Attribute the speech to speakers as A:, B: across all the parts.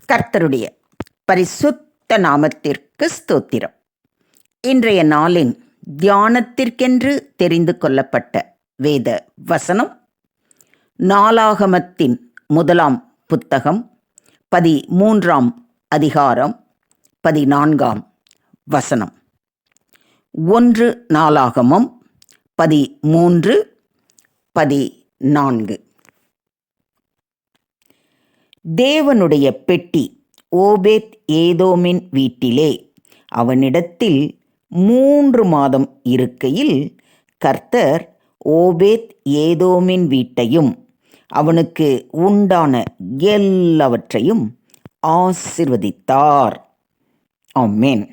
A: கர்த்தருடைய பரிசுத்த நாமத்திற்கு ஸ்தோத்திரம். இன்றைய நாளின் தியானத்திற்கென்று தெரிந்து கொள்ளப்பட்ட வேத வசனம் நாளாகமத்தின் 1 புத்தகம் 13 அதிகாரம் 14 வசனம். 1 நாளாகமம் 13:14. தேவனுடைய பெட்டி ஓபேத் ஏதோமின் வீட்டிலே அவனிடத்தில் 3 மாதம் இருக்கையில் கர்த்தர் ஓபேத் ஏதோமின் வீட்டையும் அவனுக்கு உண்டான எல்லாவற்றையும் ஆசீர்வதித்தார். ஆமென்.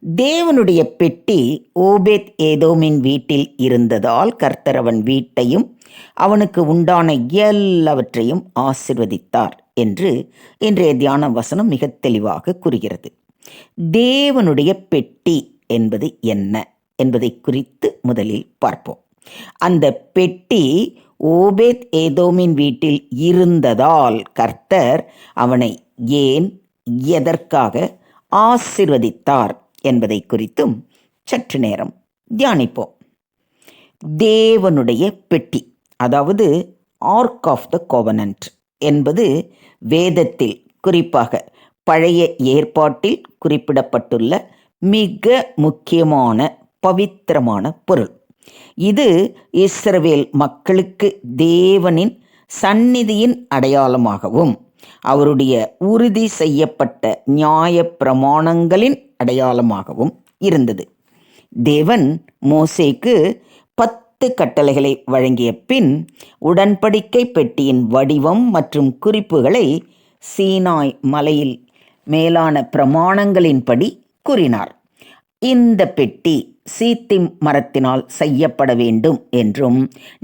A: தேவனுடைய பெட்டி ஓபேத் ஏதோமின் வீட்டில் இருந்ததால் கர்த்தர் அவன் வீட்டையும் அவனுக்கு உண்டான எல்லாவற்றையும் ஆசீர்வதித்தார் என்று இன்றைய தியான வசனம் மிக தெளிவாக கூறுகிறது. தேவனுடைய பெட்டி என்பது என்ன என்பதை குறித்து முதலில் பார்ப்போம். அந்த பெட்டி ஓபேத் ஏதோமின் வீட்டில் இருந்ததால் கர்த்தர் அவனை ஏன் எதற்காக ஆசீர்வதித்தார் என்பதை குறித்தும் சற்று நேரம் தியானிப்போம். தேவனுடைய பெட்டி, அதாவது ஆர்க் ஆஃப் த கோவனன்ட் என்பது வேதத்தில், குறிப்பாக பழைய ஏற்பாட்டில் குறிப்பிடப்பட்டுள்ள மிக முக்கியமான பவித்திரமான பொருள். இது இஸ்ரவேல் மக்களுக்கு தேவனின் சந்நிதியின் அடையாளமாகவும் அவருடைய உறுதி செய்யப்பட்ட நியாய பிரமாணங்களின் அடையாளமாகவும் இருந்தது. தேவன் மோசேக்கு 10 கட்டளைகளை வழங்கிய பின் உடன்படிக்கை பெட்டியின் வடிவம் மற்றும் குறிப்புகளை சீனாய் மலையில் மேலான பிரமாணங்களின்படி கூறினார். இந்த பெட்டி சீத்திம் மரத்தினால் செய்யப்பட வேண்டும் என்றும்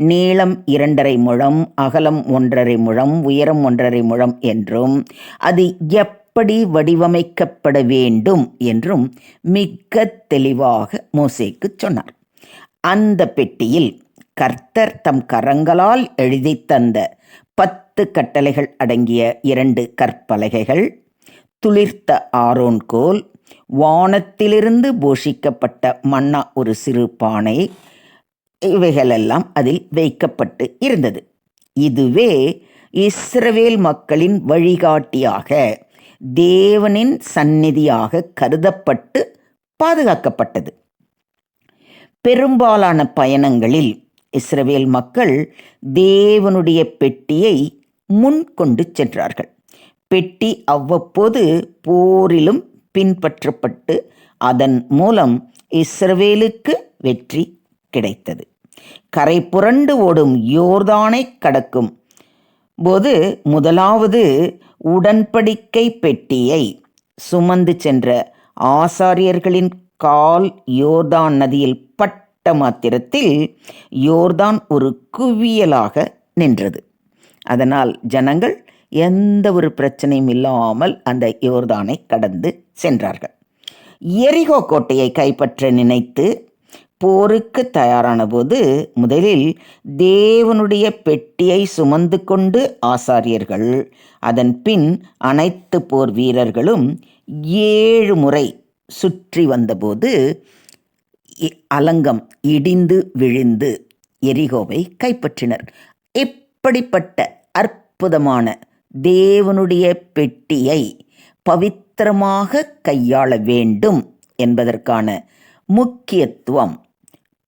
A: நீளம் 2.5 முழம், அகலம் 1.5 முழம், உயரம் 1.5 முழம் என்றும் அது எப்படி வடிவமைக்கப்பட வேண்டும் என்றும் மிக தெளிவாக மோசேக்கு சொன்னார். அந்த பெட்டியில் கர்த்தர் தம் கரங்களால் எழுதி தந்த 10 கட்டளைகள் அடங்கிய 2 கற்பலகைகள், துளிர்த்த ஆரோன் கோல், வானத்திலிருந்து போஷிக்கப்பட்ட மன்னா ஒரு சிறு பானை, இவைகளெல்லாம் அதில் வைக்கப்பட்டு இருந்தது. இதுவே இஸ்ரவேல் மக்களின் வழிகாட்டியாக தேவனின் சந்நிதியாக கருதப்பட்டு பாதுகாக்கப்பட்டது. பெரும்பாலான பயணங்களில் இஸ்ரவேல் மக்கள் தேவனுடைய பெட்டியை முன் கொண்டு சென்றார்கள். பெட்டி அவ்வப்போது போரிலும் பின்பற்றப்பட்டு அதன் மூலம் இஸ்ரவேலுக்கு வெற்றி கிடைத்தது. கரை புரண்டு ஓடும் யோர்தானை கடக்கும் போது முதலாவது உடன்படிக்கை பெட்டியை சுமந்து சென்ற ஆசாரியர்களின் கால் யோர்தான் நதியில் பட்ட மாத்திரத்தில் யோர்தான் ஒரு குவியலாக நின்றது. அதனால் ஜனங்கள் எந்த ஒரு பிரச்சனையும் இல்லாமல் அந்த யோர்தானை கடந்து சென்றார்கள். எரிகோ கோட்டையை கைப்பற்ற நினைத்து போருக்கு தயாரான போது முதலில் தேவனுடைய பெட்டியை சுமந்து கொண்டு ஆசாரியர்கள், அதன் பின் அனைத்து போர் வீரர்களும் 7 முறை சுற்றி வந்தபோது அலங்கம் இடிந்து விழுந்து எரிகோவை கைப்பற்றினர். இப்படிப்பட்ட அற்புதமான தேவனுடைய பெட்டியை பவித்திரமாக கையாள வேண்டும் என்பதற்கான முக்கியத்துவம்,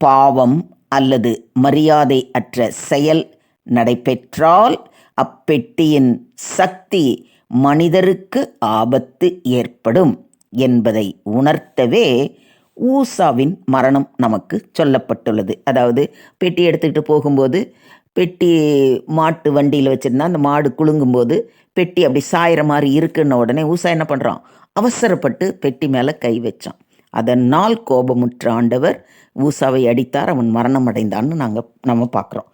A: பாவம் அல்லது மரியாதை அற்ற செயல் நடைபெற்றால் அப்பெட்டியின் சக்தி மனிதருக்கு ஆபத்து ஏற்படும் என்பதை உணர்த்தவே ஊசாவின் மரணம் நமக்கு சொல்லப்பட்டுள்ளது. அதாவது பெட்டி எடுத்துக்கிட்டு போகும்போது, பெட்டி மாட்டு வண்டியில் வச்சுருந்தா அந்த மாடு குலுங்கும்போது பெட்டி அப்படி சாயிற மாதிரி இருக்குன்ன உடனே ஊசா என்ன பண்ணுறான், அவசரப்பட்டு பெட்டி மேலே கை வச்சான். அதனால் கோபமுற்ற ஆண்டவர் ஊசாவை அடித்தார், அவன் மரணம் அடைந்தான்னு நம்ம பார்க்குறோம்.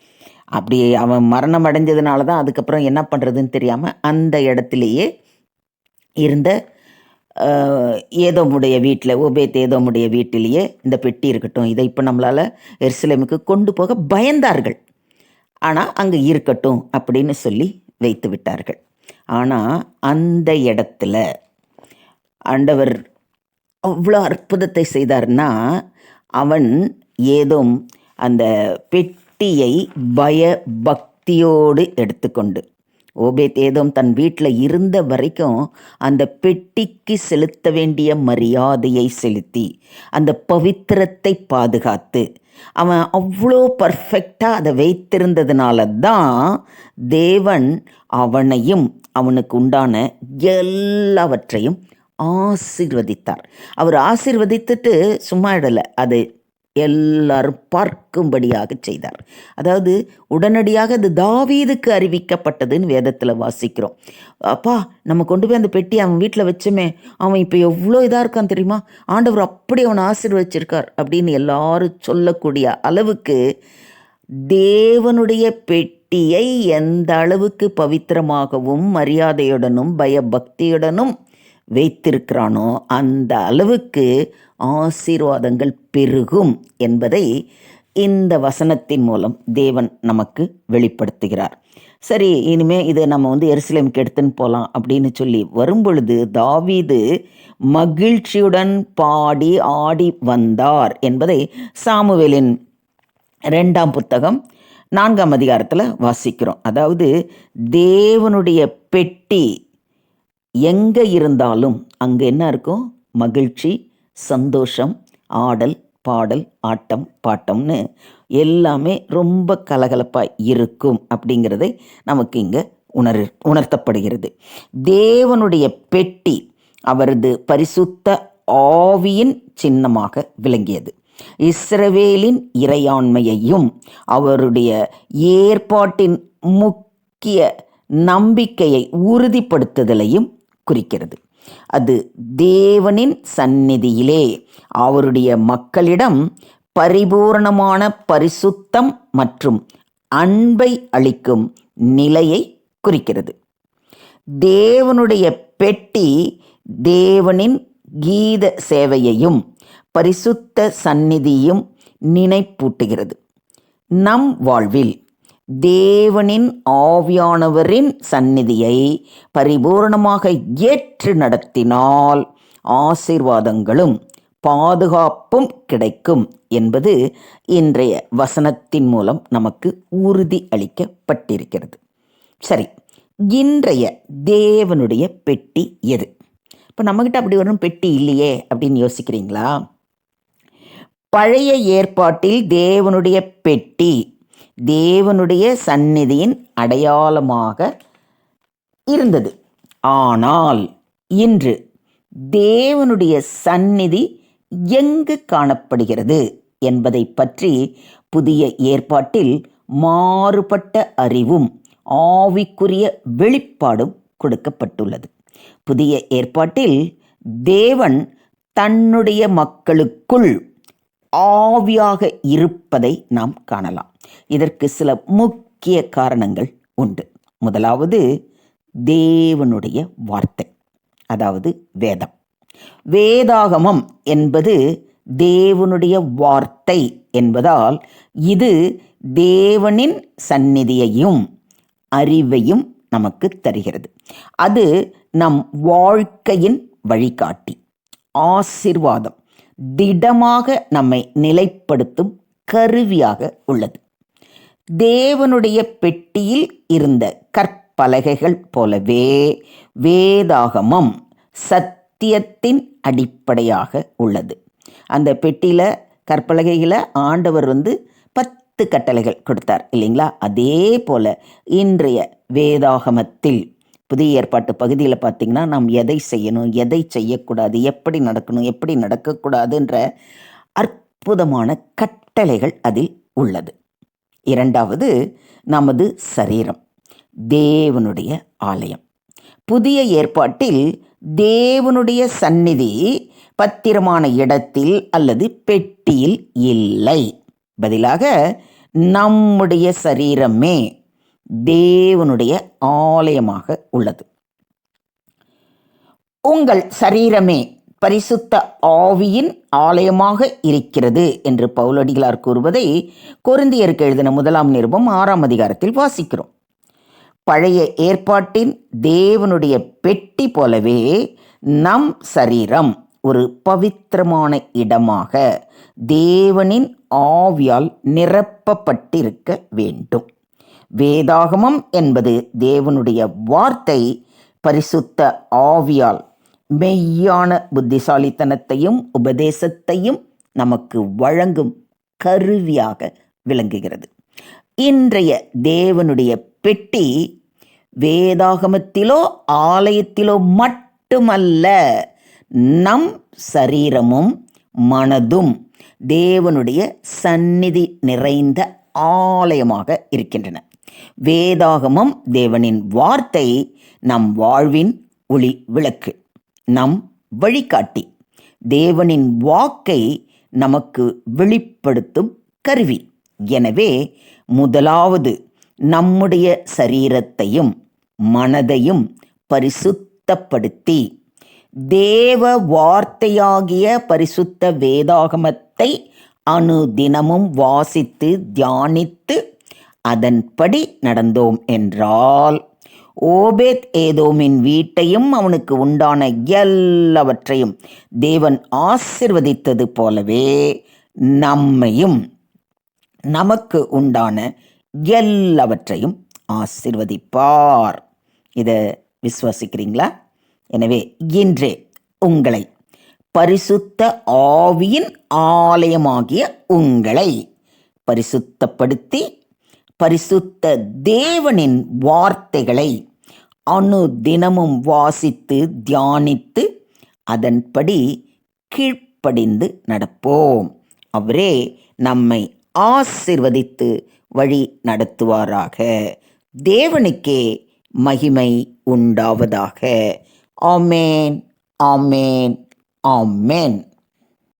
A: அப்படி அவன் மரணம் அடைஞ்சதுனால தான் அதுக்கப்புறம் என்ன பண்ணுறதுன்னு தெரியாமல் அந்த இடத்துலையே இருந்த ஏதோமுடைய வீட்டில், ஓபேத் ஏதோமுடைய வீட்டிலேயே இந்த பெட்டி இருக்கட்டும், இதை இப்போ நம்மளால் எருசலேமுக்கு கொண்டு போக பயந்தார்கள். ஆனால் அங்கே இருக்கட்டும் அப்படின்னு சொல்லி வைத்து விட்டார்கள். ஆனால் அந்த இடத்துல ஆண்டவர் அவ்வளோ அற்புதத்தை செய்தார்னா, அவன் ஏதோம் அந்த பெட்டியை பயபக்தியோடு எடுத்துக்கொண்டு, ஓபேத் ஏதோம் தன் வீட்டில் இருந்த வரைக்கும் அந்த பெட்டிக்கு செலுத்த வேண்டிய மரியாதையை செலுத்தி அந்த பவித்திரத்தை பாதுகாத்து அவன் அவ்வளோ பர்ஃபெக்டாக அதை வைத்திருந்ததுனால தான் தேவன் அவனையும் அவனுக்கு உண்டான எல்லாவற்றையும் ஆசீர்வதித்தார். அவர் ஆசீர்வதித்துட்டு சும்மா இடலை, அது எல்லாரும் பார்க்கும்படியாக செய்தார். அதாவது உடனடியாக அது தாவீதுக்கு அறிவிக்கப்பட்டதுன்னு வேதத்தில் வாசிக்கிறோம். அப்பா, நம்ம கொண்டு போய் அந்த பெட்டி அவன் வீட்டில் வச்சோமே, அவன் இப்போ எவ்வளோ இதாக இருக்கான் தெரியுமா, ஆண்டவர் அப்படி அவனை ஆசீர்வதிச்சிருக்கார் அப்படின்னு எல்லாரும் சொல்லக்கூடிய அளவுக்கு தேவனுடைய பெட்டியை எந்த அளவுக்கு பவித்திரமாகவும் மரியாதையுடனும் பயபக்தியுடனும் வைத்திருக்கிறானோ அந்த அளவுக்கு ஆசீர்வாதங்கள் பெருகும் என்பதை இந்த வசனத்தின் மூலம் தேவன் நமக்கு வெளிப்படுத்துகிறார். சரி, இனிமே இதை நம்ம எருசலேமுக்கு எடுத்துன்னு போகலாம் அப்படின்னு சொல்லி வரும்பொழுது தாவீது மகிழ்ச்சியுடன் பாடி ஆடி வந்தார் என்பதை சாமுவேலின் 2ஆம் புத்தகம் 4ஆம் அதிகாரத்தில் வாசிக்கிறோம். அதாவது தேவனுடைய பெட்டி எங்கே இருந்தாலும் அங்கே என்ன இருக்கும்? மகிழ்ச்சி, சந்தோஷம், ஆடல், பாடல், ஆட்டம், பாட்டம்னு எல்லாமே ரொம்ப கலகலப்பாக இருக்கும் அப்படிங்கிறதை நமக்கு இங்கே உணர்த்தப்படுகிறது. தேவனுடைய பெட்டி அவரது பரிசுத்த ஆவியின் சின்னமாக விளங்கியது. இஸ்ரவேலின் இறையாண்மையையும் அவருடைய ஏற்பாட்டின் முக்கிய நம்பிக்கையை உறுதிப்படுத்துதலையும் குறிக்கிறது. அது தேவனின் சந்நிதியிலே அவருடைய மக்களிடம் பரிபூரணமான பரிசுத்தம் மற்றும் அன்பை அளிக்கும் நிலையை குறிக்கிறது. தேவனுடைய பெட்டி தேவனின் கீத சேவையையும் பரிசுத்த சந்நிதியும் நினைப்பூட்டுகிறது. நம் வாழ்வில் தேவனின் ஆவியானவரின் சந்நிதியை பரிபூர்ணமாக ஏற்று நடத்தினால் ஆசீர்வாதங்களும் பாதுகாப்பும் கிடைக்கும் என்பது இன்றைய வசனத்தின் மூலம் நமக்கு உறுதி அளிக்கப்பட்டிருக்கிறது. சரி, இன்றைய தேவனுடைய பெட்டி எது? இப்போ நம்மகிட்ட அப்படி ஒன்றும் பெட்டி இல்லையே அப்படின்னு யோசிக்கிறீங்களா? பழைய ஏற்பாட்டில் தேவனுடைய பெட்டி தேவனுடைய சந்நிதியின் அடையாளமாக இருந்தது. ஆனால் இன்று தேவனுடைய சந்நிதி எங்கு காணப்படுகிறது என்பதை பற்றி புதிய ஏற்பாட்டில் மாறுபட்ட அறிவும் ஆவிக்குரிய வெளிப்பாடும் கொடுக்கப்பட்டுள்ளது. புதிய ஏற்பாட்டில் தேவன் தன்னுடைய மக்களுக்குள் ஆவியாக இருப்பதை நாம் காணலாம். இதற்கு சில முக்கிய காரணங்கள் உண்டு. முதலாவது, தேவனுடைய வார்த்தை, அதாவது வேதம். வேதாகமம் என்பது தேவனுடைய வார்த்தை என்பதால் இது தேவனின் சந்நிதியையும் அறிவையும் நமக்கு தருகிறது. அது நம் வாழ்க்கையின் வழிகாட்டி, ஆசீர்வாதம், திடமாக நம்மை நிலைப்படுத்தும் கருவியாக உள்ளது. தேவனுடைய பெட்டியில் இருந்த கற்பலகைகள் போலவே வேதாகமம் சத்தியத்தின் அடிப்படையாக உள்ளது. அந்த பெட்டியில் கற்பலகையில் ஆண்டவர் 10 கட்டளைகள் கொடுத்தார் இல்லைங்களா? அதே போல இன்றைய வேதாகமத்தில் புதிய ஏற்பாட்டு பகுதியில் பார்த்திங்கன்னா நாம் எதை செய்யணும், எதை செய்யக்கூடாது, எப்படி நடக்கணும், எப்படி நடக்கக்கூடாதுன்ற அற்புதமான கட்டளைகள் அதில் உள்ளது. இரண்டாவது, நமது சரீரம் தேவனுடைய ஆலயம். புதிய ஏற்பாட்டில் தேவனுடைய சந்நிதி பத்திரமான இடத்தில் அல்லது பெட்டியில் இல்லை. பதிலாக நம்முடைய சரீரமே தேவனுடைய ஆலயமாக உள்ளது. உங்கள் சரீரமே பரிசுத்த ஆவியின் ஆலயமாக இருக்கிறது என்று பவுலடிகளார் கூறுவதை கொரிந்தியருக்கு எழுதின 1ஆம் நிருபம் 6ஆம் அதிகாரத்தில் வாசிக்கிறோம். பழைய ஏற்பாட்டின் தேவனுடைய பெட்டி போலவே நம் சரீரம் ஒரு பவித்திரமான இடமாக தேவனின் ஆவியால் நிரப்பப்பட்டிருக்க வேண்டும். வேதாகமம் என்பது தேவனுடைய வார்த்தை பரிசுத்த ஆவியால் மெய்யான புத்திசாலித்தனத்தையும் உபதேசத்தையும் நமக்கு வழங்கும் கருவியாக விளங்குகிறது. இன்றைய தேவனுடைய பெட்டி வேதாகமத்திலோ ஆலயத்திலோ மட்டுமல்ல, நம் சரீரமும் மனதும் தேவனுடைய சந்நிதி நிறைந்த ஆலயமாக இருக்கின்றன. வேதாகமம் தேவனின் வார்த்தை நம் வாழ்வின் ஒளி விளக்கு, நம் வழிகாட்டி, தேவனின் வாக்கை நமக்கு வெளிப்படுத்தும் கருவி. எனவே முதலாவது நம்முடைய சரீரத்தையும் மனதையும் பரிசுத்தப்படுத்தி தேவ வார்த்தையாகிய பரிசுத்த வேதாகமத்தை அனுதினமும் வாசித்து தியானித்து அதன்படி நடந்தோம் என்றால் ஓபேத் ஏதோமின் வீட்டையும் அவனுக்கு உண்டான எல்லாவற்றையும் தேவன் ஆசீர்வதித்தது போலவே நம்மையும் நமக்கு உண்டான எல்லாவற்றையும் ஆசீர்வதிப்பார். இதை விசுவாசிக்கிறீங்களா? எனவே இன்றே உங்களை பரிசுத்த ஆவியின் ஆலயமாகிய உங்களை பரிசுத்தப்படுத்தி பரிசுத்த தேவனின் வார்த்தைகளை அனுதினமும் வாசித்து தியானித்து அதன்படி கீழ்ப்படிந்து நடப்போம். அவரே நம்மை ஆசீர்வதித்து வழி நடத்துவாராக. தேவனுக்கே மகிமை உண்டாவதாக. ஆமேன், ஆமேன், ஆமேன்.